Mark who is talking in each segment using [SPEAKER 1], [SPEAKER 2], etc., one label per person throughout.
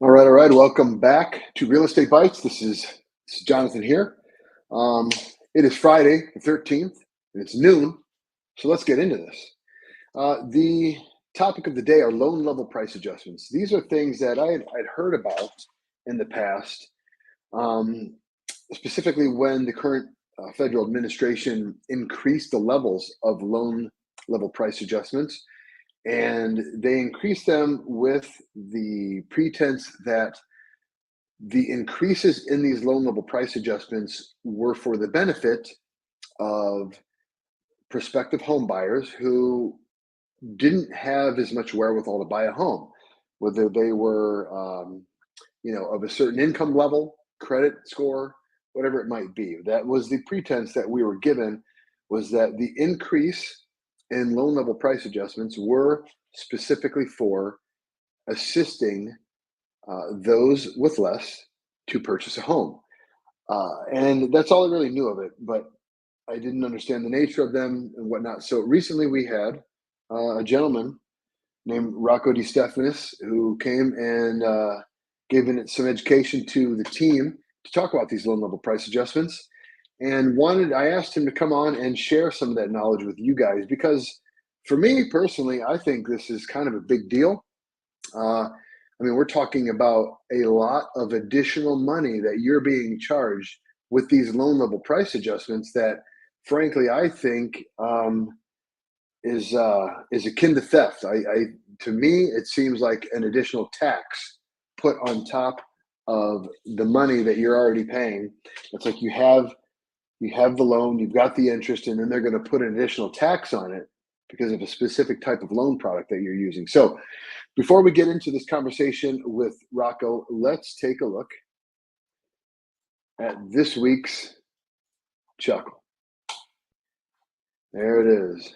[SPEAKER 1] All right. Welcome back to Real Estate Bites. This is Jonathan here. Um, it is Friday, the 13th, and it's noon. So let's get into this. The topic of the day are loan level price adjustments. These are things that I'd heard about in the past, um, specifically when the current federal administration increased the levels of loan level price adjustments. And they increased them with the pretense that the increases in these loan level price adjustments were for the benefit of prospective home buyers who didn't have as much wherewithal to buy a home, whether they were, of a certain income level, credit score, whatever it might be. That was the pretense that we were given, was that the increase in loan level price adjustments were specifically for assisting those with less to purchase a home. And that's all I really knew of it, but I didn't understand the nature of them and whatnot. So recently we had a gentleman named Rocco DeStefanis who came and gave some education to the team to talk about these loan level price adjustments. And I asked him to come on and share some of that knowledge with you guys because for me personally, I think this is kind of a big deal. We're talking about a lot of additional money that you're being charged with these loan level price adjustments that, frankly, I think is akin to theft. To me, it seems like an additional tax put on top of the money that you're already paying. It's like you have the loan, you've got the interest, and then they're going to put an additional tax on it because of a specific type of loan product that you're using. So before we get into this conversation with Rocco, let's take a look at this week's chuckle. There it is.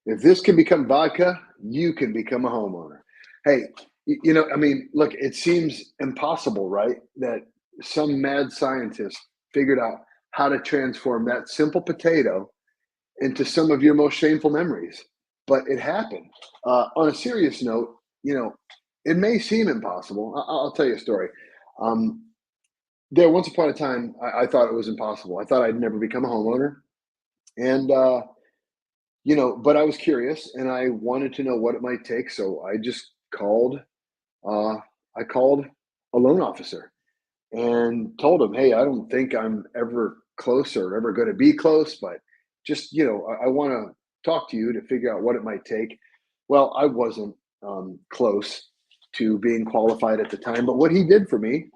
[SPEAKER 1] If this can become vodka, you can become a homeowner. Hey, look, it seems impossible, right? That some mad scientist figured out how to transform that simple potato into some of your most shameful memories. But it happened. On a serious note, it may seem impossible. I'll tell you a story. Um, there, once upon a time, I thought it was impossible. I thought I'd never become a homeowner, and but I was curious and I wanted to know what it might take. So I just called. I called a loan officer and told him, "Hey, I don't think I'm ever close or ever going to be close, but just I want to talk to you to figure out what it might take." Well, I wasn't close to being qualified at the time, but what he did for me,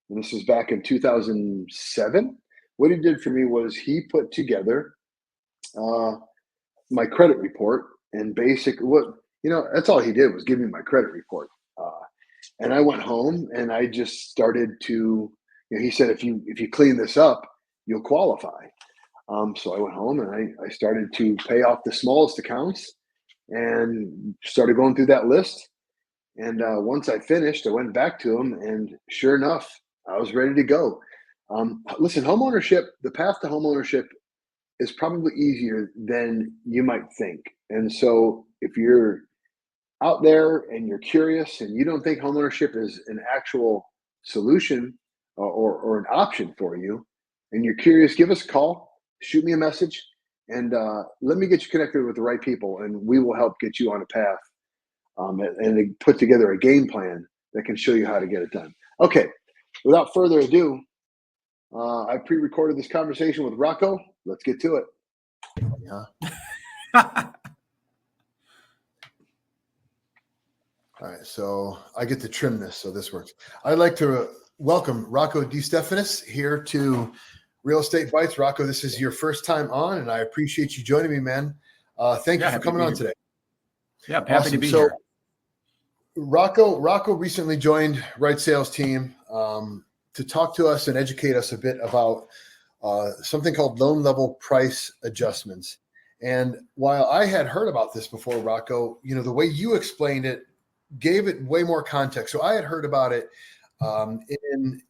[SPEAKER 1] and this was back in 2007, what he did for me was he put together uh, my credit report and basic what that's all he did was give me my credit report. Uh, and I went home and I just started to, he said, if you clean this up, you'll qualify. So I went home and I started to pay off the smallest accounts and started going through that list. And once I finished, I went back to him, and sure enough, I was ready to go. Listen, homeownership, the path to homeownership is probably easier than you might think. And so if you're out there and you're curious and you don't think homeownership is an actual solution or an option for you, and you're curious, give us a call, shoot me a message, and let me get you connected with the right people, and we will help get you on a path and put together a game plan that can show you how to get it done. Okay, without further ado, I pre-recorded this conversation with Rocco. Let's get to it. Yeah. All right, so I get to trim this, so this works. I'd like to welcome Rocco DeStefanis here to Real Estate Bites. Rocco, this is your first time on, and I appreciate you joining me, man. Thank you for coming on today.
[SPEAKER 2] Yeah, happy to be here.
[SPEAKER 1] Rocco recently joined Right Sales Team to talk to us and educate us a bit about something called loan level price adjustments. And while I had heard about this before, Rocco, the way you explained it gave it way more context. So I had heard about it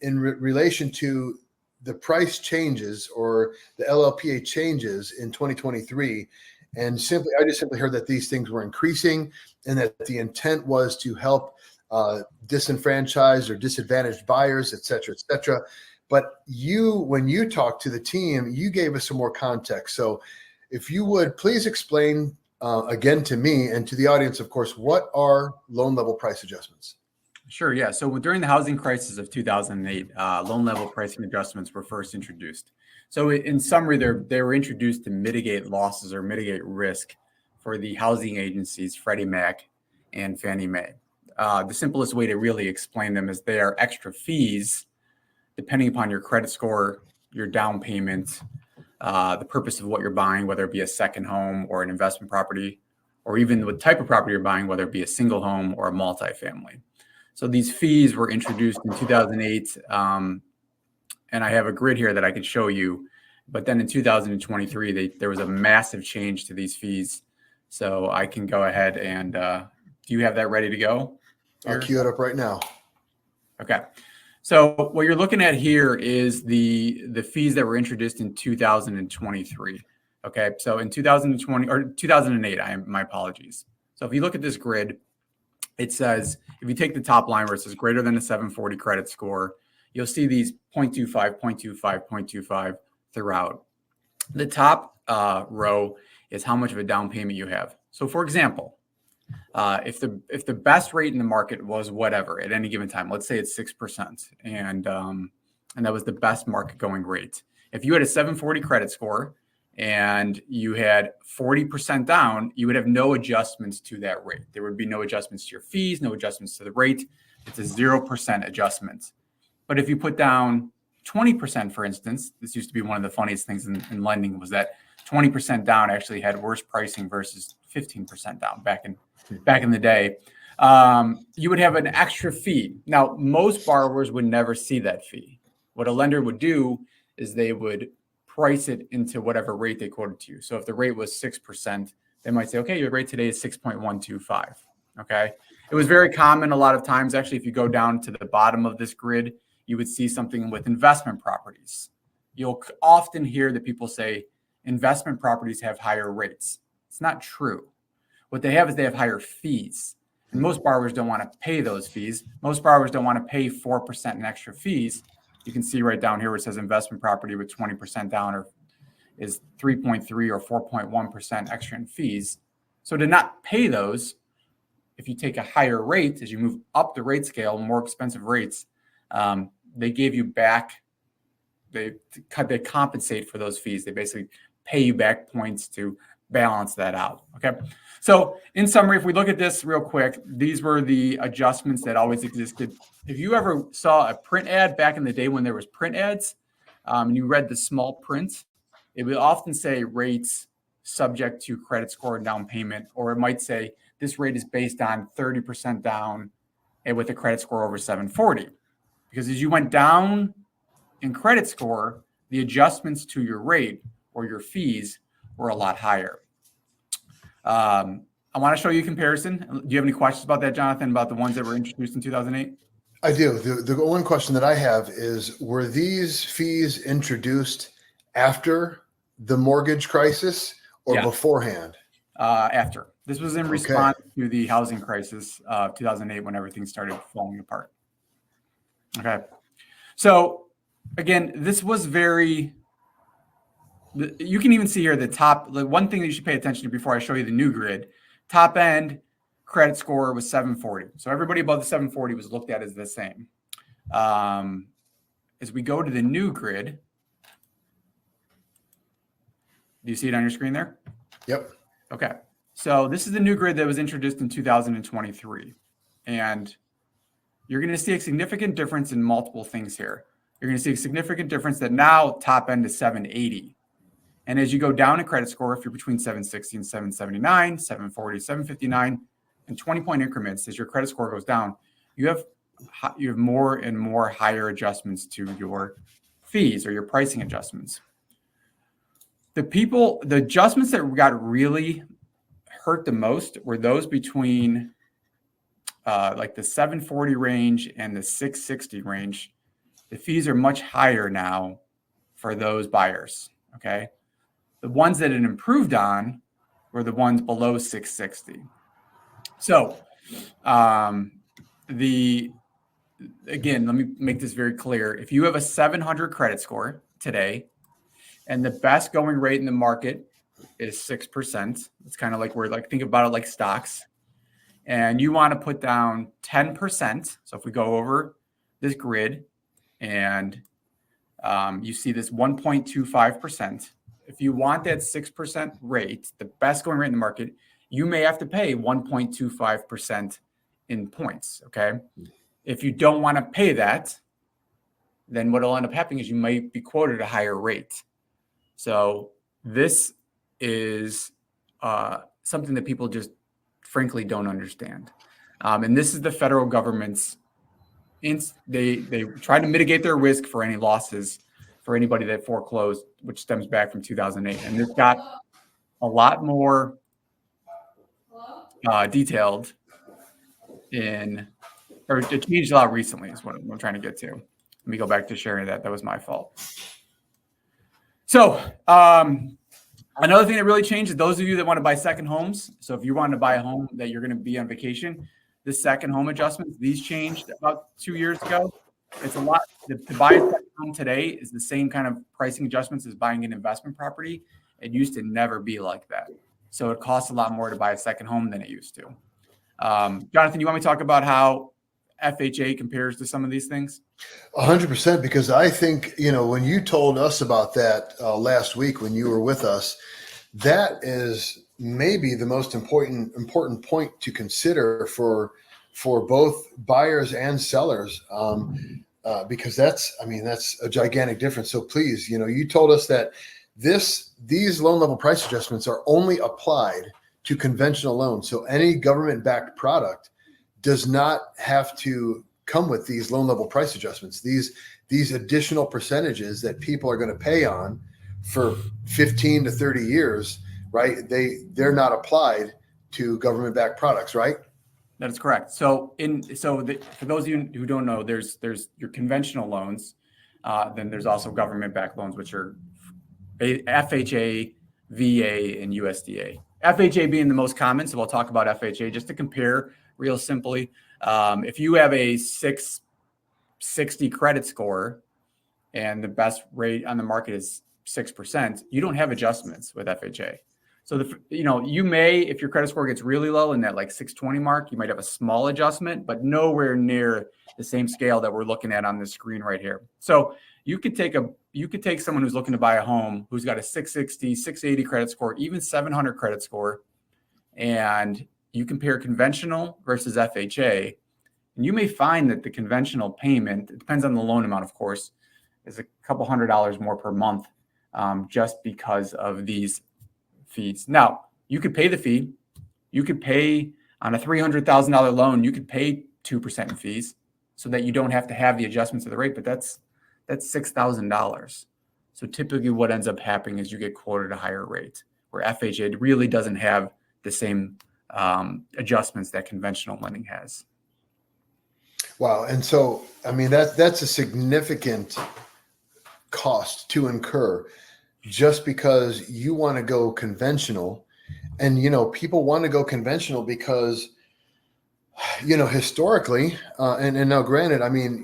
[SPEAKER 1] in relation to the price changes or the LLPA changes in 2023. And I just simply heard that these things were increasing and that the intent was to help
[SPEAKER 3] disenfranchised or disadvantaged buyers, et cetera, et cetera. But when you talked to the team, you gave us some more context. So if you would please explain again to me and to the audience, of course, what are loan level price adjustments?
[SPEAKER 2] Sure. Yeah. So during the housing crisis of 2008, loan level pricing adjustments were first introduced. So in summary, they were introduced to mitigate losses or mitigate risk for the housing agencies, Freddie Mac and Fannie Mae. The simplest way to really explain them is they are extra fees depending upon your credit score, your down payment, the purpose of what you're buying, whether it be a second home or an investment property, or even what type of property you're buying, whether it be a single home or a multifamily. So these fees were introduced in 2008, and I have a grid here that I can show you. But then in 2023, there was a massive change to these fees. So I can go ahead and do you have that ready to go?
[SPEAKER 3] I'll queue it up right now.
[SPEAKER 2] Okay. So what you're looking at here is the fees that were introduced in 2023. Okay. So in 2020 or 2008, my apologies. So if you look at this grid, it says, if you take the top line where it says greater than a 740 credit score, you'll see these 0.25, 0.25, 0.25 throughout. The top row is how much of a down payment you have. So for example, if the best rate in the market was whatever at any given time, let's say it's 6%, and that was the best market going rate. If you had a 740 credit score and you had 40% down, you would have no adjustments to that rate. There would be no adjustments to your fees, no adjustments to the rate. It's a 0% adjustment. But if you put down 20%, for instance, this used to be one of the funniest things in lending, was that 20% down actually had worse pricing versus 15% down back in the day. You would have an extra fee. Now, most borrowers would never see that fee. What a lender would do is they would price it into whatever rate they quoted to you. So if the rate was 6%, they might say, okay, your rate today is 6.125. Okay. It was very common a lot of times. Actually, if you go down to the bottom of this grid, you would see something with investment properties. You'll often hear that people say investment properties have higher rates. It's not true. What they have is they have higher fees. And most borrowers don't want to pay those fees. Most borrowers don't want to pay 4% in extra fees. You can see right down here where it says investment property with 20% down or is 3.3 or 4.1% extra in fees. So to not pay those, if you take a higher rate, as you move up the rate scale, more expensive rates, they give you back, they compensate for those fees. They basically pay you back points to balance that out. Okay. So in summary, if we look at this real quick, these were the adjustments that always existed. If you ever saw a print ad back in the day when there was print ads, and you read the small print, it would often say rates subject to credit score and down payment, or it might say this rate is based on 30% down and with a credit score over 740. Because as you went down in credit score, the adjustments to your rate or your fees were a lot higher. I want to show you a comparison. Do you have any questions about that, Jonathan, about the ones that were introduced in 2008?
[SPEAKER 3] I do. The one question that I have is, were these fees introduced after the mortgage crisis or beforehand?
[SPEAKER 2] After. This was in response to the housing crisis of 2008 when everything started falling apart. Okay. So again, this was very, you can even see here the top, the one thing that you should pay attention to before I show you the new grid, top end credit score was 740. So everybody above the 740 was looked at as the same. As we go to the new grid, do you see it on your screen there?
[SPEAKER 3] Yep.
[SPEAKER 2] Okay. So this is the new grid that was introduced in 2023. And you're going to see a significant difference in multiple things here. You're going to see a significant difference that now top end is 780. And as you go down in credit score, if you're between 760 and 779, 740, 759, and 20-point increments, as your credit score goes down, you have more and more higher adjustments to your fees or your pricing adjustments. The adjustments that got really hurt the most were those between like the 740 range and the 660 range. The fees are much higher now for those buyers. Okay. The ones that it improved on were the ones below 660. So again, let me make this very clear. If you have a 700 credit score today, and the best going rate in the market is 6%, it's kind of like think about it like stocks, and you want to put down 10%. So if we go over this grid and you see this 1.25%, if you want that 6% rate, the best going rate in the market, you may have to pay 1.25% in points. Okay. If you don't want to pay that, then what will end up happening is you might be quoted a higher rate. So this is something that people just frankly don't understand. And this is the federal government's, they try to mitigate their risk for any losses for anybody that foreclosed, which stems back from 2008. And this got a lot more detailed or it changed a lot recently is what I'm trying to get to. Let me go back to sharing that. That was my fault. So another thing that really changed is those of you that want to buy second homes. So if you want to buy a home that you're going to be on vacation, the second home adjustments, these changed about 2 years ago. It's a lot. To buy a second home today is the same kind of pricing adjustments as buying an investment property. It used to never be like that. So it costs a lot more to buy a second home than it used to. Jonathan, you want me to talk about how FHA compares to some of these things?
[SPEAKER 3] 100%, because I think, when you told us about that last week when you were with us, that is maybe the most important point to consider for both buyers and sellers, because that's a gigantic difference. So please, you told us that these loan level price adjustments are only applied to conventional loans. So any government-backed product does not have to come with these loan level price adjustments. These additional percentages that people are going to pay on for 15 to 30 years, right? They're not applied to government-backed products, right?
[SPEAKER 2] That is correct. So for those of you who don't know, there's your conventional loans, then there's also government-backed loans, which are FHA, VA, and USDA. FHA being the most common, so we'll talk about FHA just to compare real simply. If you have a 660 credit score and the best rate on the market is 6%, you don't have adjustments with FHA. So you may, if your credit score gets really low in that like 620 mark, you might have a small adjustment, but nowhere near the same scale that we're looking at on this screen right here. So you could take someone who's looking to buy a home who's got a 660, 680 credit score, even 700 credit score, and you compare conventional versus FHA, and you may find that the conventional payment, it depends on the loan amount, of course, is a couple $100 more per month, just because of these fees. Now, you could pay the fee. You could pay on a $300,000 loan, you could pay 2% in fees so that you don't have to have the adjustments of the rate, but that's $6,000. So typically what ends up happening is you get quoted a higher rate, where FHA really doesn't have the same adjustments that conventional lending has.
[SPEAKER 3] Wow. And so, that's a significant cost to incur just because you want to go conventional. And, people want to go conventional because, historically, and now granted,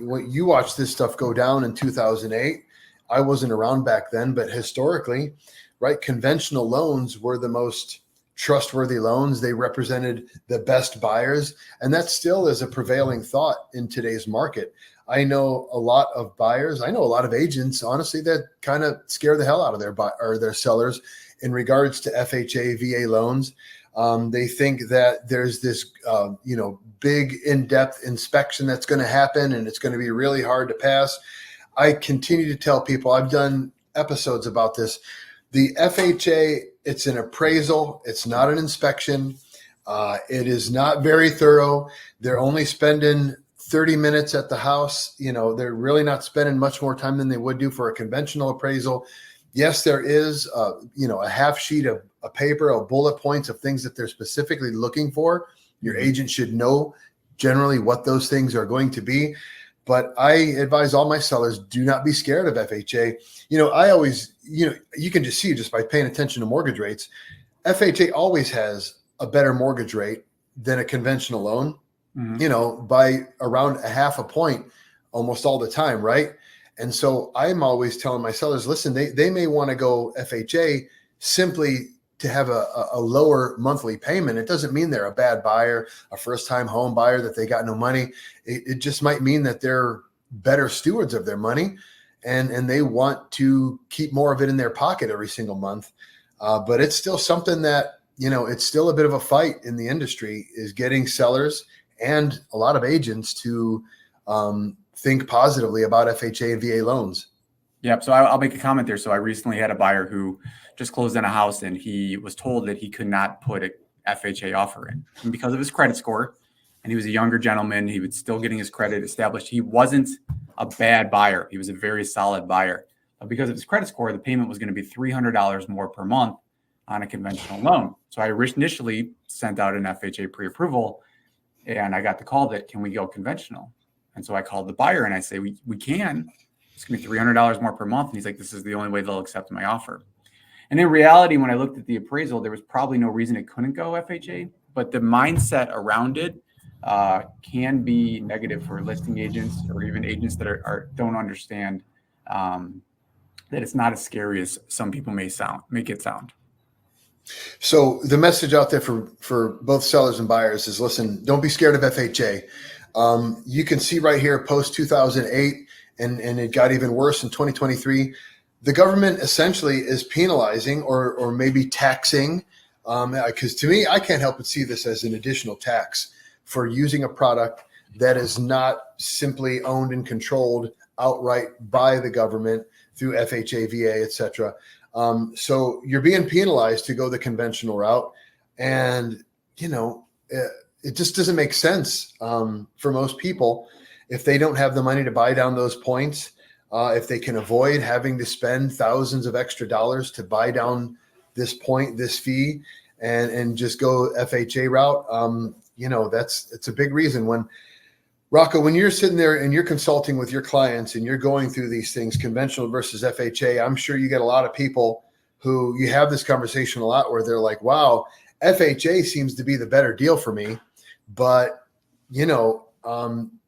[SPEAKER 3] when you watched this stuff go down in 2008, I wasn't around back then, but historically, right, conventional loans were the most trustworthy loans. They represented the best buyers. And that still is a prevailing thought in today's market. I know a lot of buyers. I know a lot of agents, honestly, that kind of scare the hell out of their sellers in regards to FHA, VA loans. They think that there's this, big in-depth inspection that's going to happen and it's going to be really hard to pass. I continue to tell people, I've done episodes about this. The FHA, it's an appraisal. It's not an inspection. It is not very thorough. They're only spending 30 minutes at the house. They're really not spending much more time than they would do for a conventional appraisal. Yes, there is, a half sheet of a paper, of bullet points of things that they're specifically looking for. Your agent should know generally what those things are going to be. But I advise all my sellers, do not be scared of FHA. I always, you can just see just by paying attention to mortgage rates, FHA always has a better mortgage rate than a conventional loan. you know, by around a half a point almost all the time, right? And so I'm always telling my sellers, listen, they may want to go FHA simply to have a lower monthly payment. It doesn't mean they're a bad buyer, a first-time home buyer, that they got no money. It just might mean that they're better stewards of their money, and they want to keep more of it in their pocket every single month. But it's still something that, you know, it's still a bit of a fight in the industry, is getting sellers and a lot of agents to think positively about FHA and VA loans.
[SPEAKER 2] Yep. So I'll make a comment there. So I recently had a buyer who just closed on a house, and he was told that he could not put a FHA offer in, and because of his credit score. And he was a younger gentleman. He was still getting his credit established. He wasn't a bad buyer. He was a very solid buyer. But because of his credit score, the payment was going to be $300 more per month on a conventional loan. So I initially sent out an FHA pre-approval, and I got the call that, can we go conventional? And so I called the buyer and I say, we can. It's going to be $300 more per month. And he's like, this is the only way they'll accept my offer. And in reality, when I looked at the appraisal, there was probably no reason it couldn't go FHA, but the mindset around it can be negative for listing agents, or even agents that don't understand that it's not as scary as some people make it sound.
[SPEAKER 3] So the message out there for both sellers and buyers is, listen, don't be scared of FHA. You can see right here, post 2008, and it got even worse in 2023. The government essentially is penalizing or maybe taxing, because to me, I can't help but see this as an additional tax for using a product that is not simply owned and controlled outright by the government through FHA, VA, et cetera. So you're being penalized to go the conventional route. And, you know, it just doesn't make sense for most people if they don't have the money to buy down those points. If they can avoid having to spend thousands of extra dollars to buy down this point, this fee, and just go FHA route, you know, it's a big reason. When Rocco, when you're sitting there and you're consulting with your clients and you're going through these things, conventional versus FHA, I'm sure you get a lot of people who you have this conversation a lot where they're like, wow, FHA seems to be the better deal for me, but you know,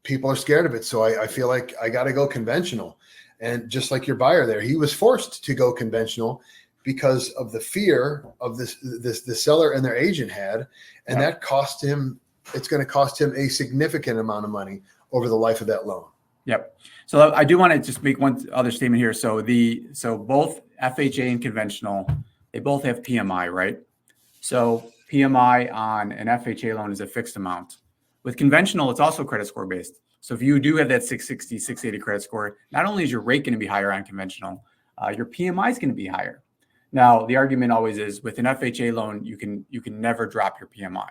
[SPEAKER 3] people are scared of it. So I feel like I got to go conventional. And just like your buyer there, he was forced to go conventional because of the fear of the seller and their agent had, and that cost him. It's going to cost him a significant amount of money over the life of that loan.
[SPEAKER 2] Yep. So I do want to just make one other statement here. So both FHA and conventional, they both have PMI, right? So PMI on an FHA loan is a fixed amount. With conventional, it's also credit score based. So if you do have that 660, 680 credit score, not only is your rate going to be higher on conventional, your PMI is going to be higher. Now, the argument always is, with an FHA loan, you can never drop your PMI.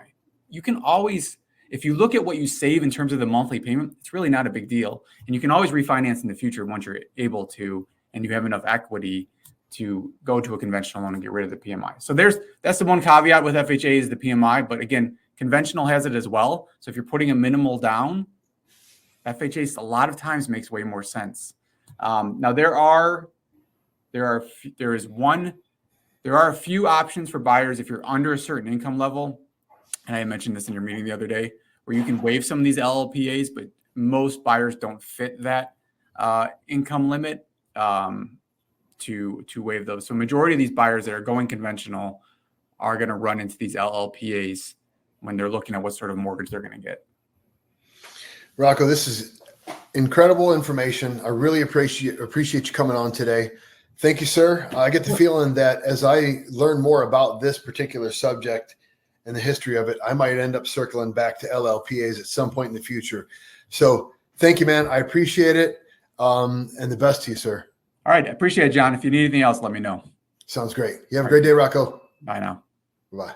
[SPEAKER 2] You can always, if you look at what you save in terms of the monthly payment, it's really not a big deal. And you can always refinance in the future once you're able to, and you have enough equity to go to a conventional loan and get rid of the PMI. So that's the one caveat with FHA, is the PMI. But again, conventional has it as well. So if you're putting a minimal down, FHA a lot of times makes way more sense. Now there are a few options for buyers if you're under a certain income level. And I mentioned this in your meeting the other day, where you can waive some of these LLPAs, but most buyers don't fit that income limit to waive those. So majority of these buyers that are going conventional are going to run into these LLPAs when they're looking at what sort of mortgage they're going to get.
[SPEAKER 3] Rocco, this is incredible information. I really appreciate you coming on today. Thank you, sir. I get the feeling that as I learn more about this particular subject and the history of it, I might end up circling back to LLPAs at some point in the future. So thank you, man. I appreciate it. And the best to you, sir.
[SPEAKER 2] All right. I appreciate it, John. If you need anything else, let me know.
[SPEAKER 3] Sounds great. You have a great day, Rocco.
[SPEAKER 2] Bye now.
[SPEAKER 3] Bye.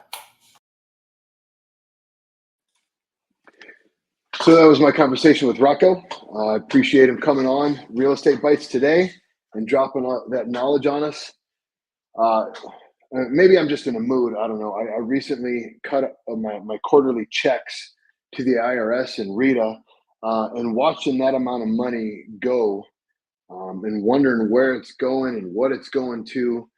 [SPEAKER 1] So that was my conversation with Rocco. I appreciate him coming on Real Estate Bites today and dropping that knowledge on us. Maybe I'm just in a mood. I don't know. I recently cut my quarterly checks to the IRS and Rita, and watching that amount of money go, and wondering where it's going and what it's going to,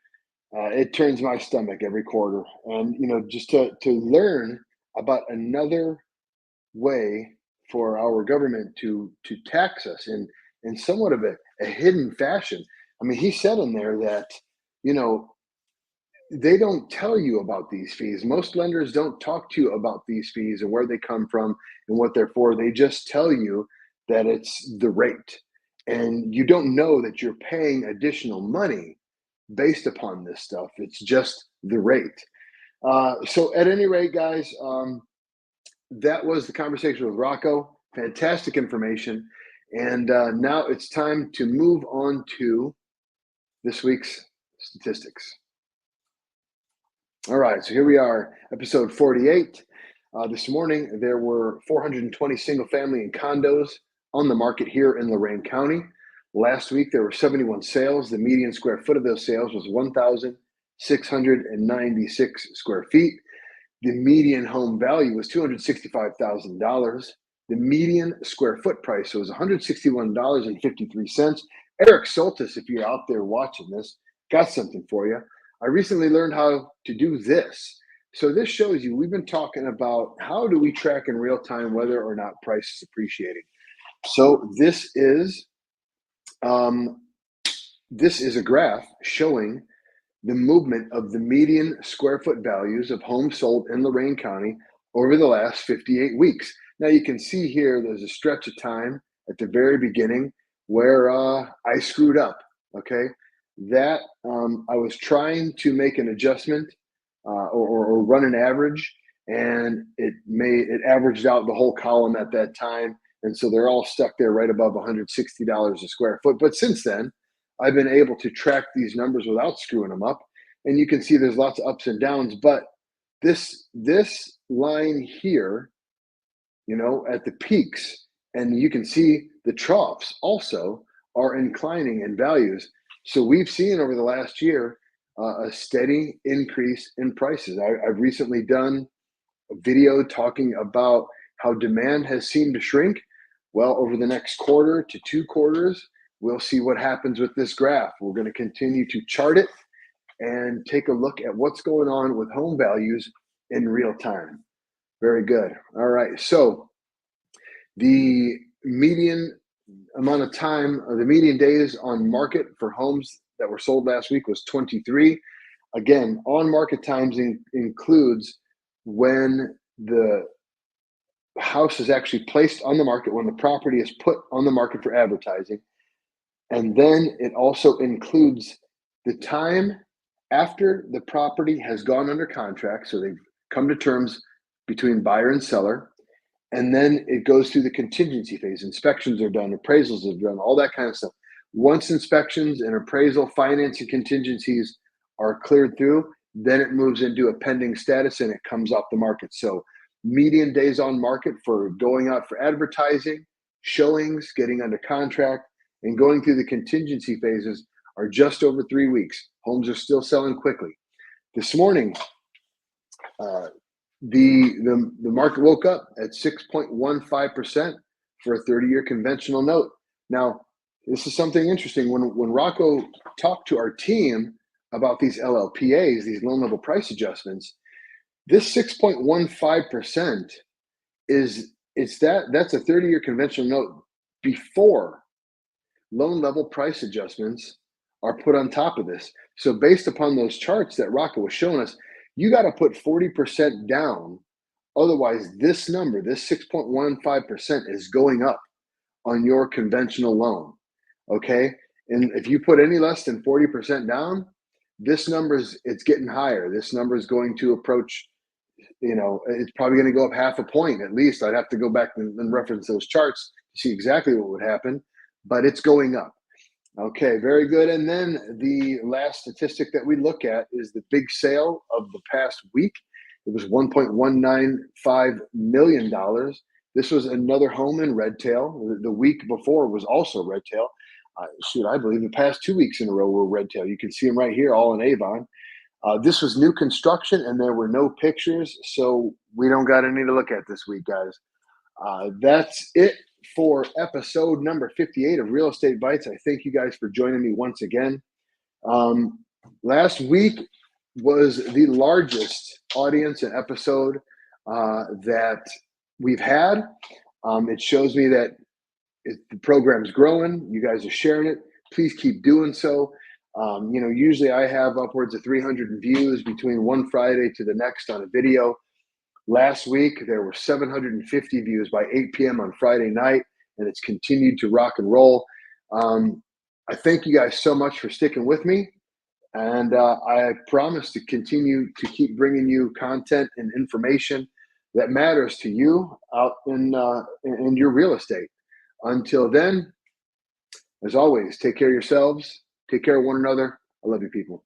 [SPEAKER 1] it turns my stomach every quarter. And, you know, just to learn about another way for our government to tax us in somewhat of a hidden fashion. I mean, he said in there that, you know, they don't tell you about these fees. Most lenders don't talk to you about these fees and where they come from and what they're for. They just tell you that it's the rate. And you don't know that you're paying additional money based upon this stuff. It's just the rate. So, at any rate, guys, that was the conversation with Rocco. Fantastic information. And now it's time to move on to this week's statistics. All right, so here we are, episode 48. This morning, there were 420 single family and condos on the market here in Lorain County. Last week, there were 71 sales. The median square foot of those sales was 1,696 square feet. The median home value was $265,000. The median square foot price was $161.53. Eric Soltis, if you're out there watching this, got something for you. I recently learned how to do this. So this shows you, we've been talking about how do we track in real time whether or not price is appreciating. So this is a graph showing the movement of the median square foot values of homes sold in Lorain County over the last 58 weeks. Now you can see here, there's a stretch of time at the very beginning where I screwed up, okay? That I was trying to make an adjustment or run an average, and it averaged out the whole column at that time. And so they're all stuck there right above $160 a square foot. But since then, I've been able to track these numbers without screwing them up. And you can see there's lots of ups and downs, but this line here, you know, at the peaks, and you can see the troughs also are inclining in values. So we've seen over the last year a steady increase in prices. I've recently done a video talking about how demand has seemed to shrink. Well, over the next quarter to 2 quarters, we'll see what happens with this graph. We're going to continue to chart it and take a look at what's going on with home values in real time. Very good. All right. So the median amount of time, the median days on market for homes that were sold last week was 23. Again, on market times includes when the house is actually placed on the market, when the property is put on the market for advertising. And then it also includes the time after the property has gone under contract. So they've come to terms between buyer and seller. And then it goes through the contingency phase. Inspections are done, appraisals are done, all that kind of stuff. Once inspections and appraisal, financing contingencies are cleared through, then it moves into a pending status and it comes off the market. So median days on market for going out for advertising, showings, getting under contract, and going through the contingency phases are just over 3 weeks. Homes are still selling quickly. This morning, the market woke up at 6.15% for a 30-year conventional note. Now, this is something interesting. When Rocco talked to our team about these LLPAs, these loan level price adjustments, this 6.15% that's a 30-year conventional note before loan level price adjustments are put on top of this. So based upon those charts that Rocco was showing us, you got to put 40% down. Otherwise, this number, this 6.15% is going up on your conventional loan. Okay. And if you put any less than 40% down, this number it's getting higher. This number is going to approach, you know, it's probably going to go up half a point at least. I'd have to go back and reference those charts to see exactly what would happen, but it's going up. Okay, very good. And then the last statistic that we look at is the big sale of the past week. It was $1.195 million. This was another home in Redtail. The week before was also Redtail. I believe the past 2 weeks in a row were Redtail. You can see them right here, all in Avon. This was new construction, and there were no pictures, so we don't got any to look at this week, guys. That's it for episode number 58 of Real Estate Bites. I thank you guys for joining me once again. Last week was the largest audience and episode that we've had. It shows me that the program's growing. You guys are sharing it. Please keep doing so. Usually I have upwards of 300 views between one Friday to the next on a video. Last week, there were 750 views by 8 p.m. on Friday night, and it's continued to rock and roll. I thank you guys so much for sticking with me, and I promise to continue to keep bringing you content and information that matters to you out in your real estate. Until then, as always, take care of yourselves, take care of one another. I love you, people.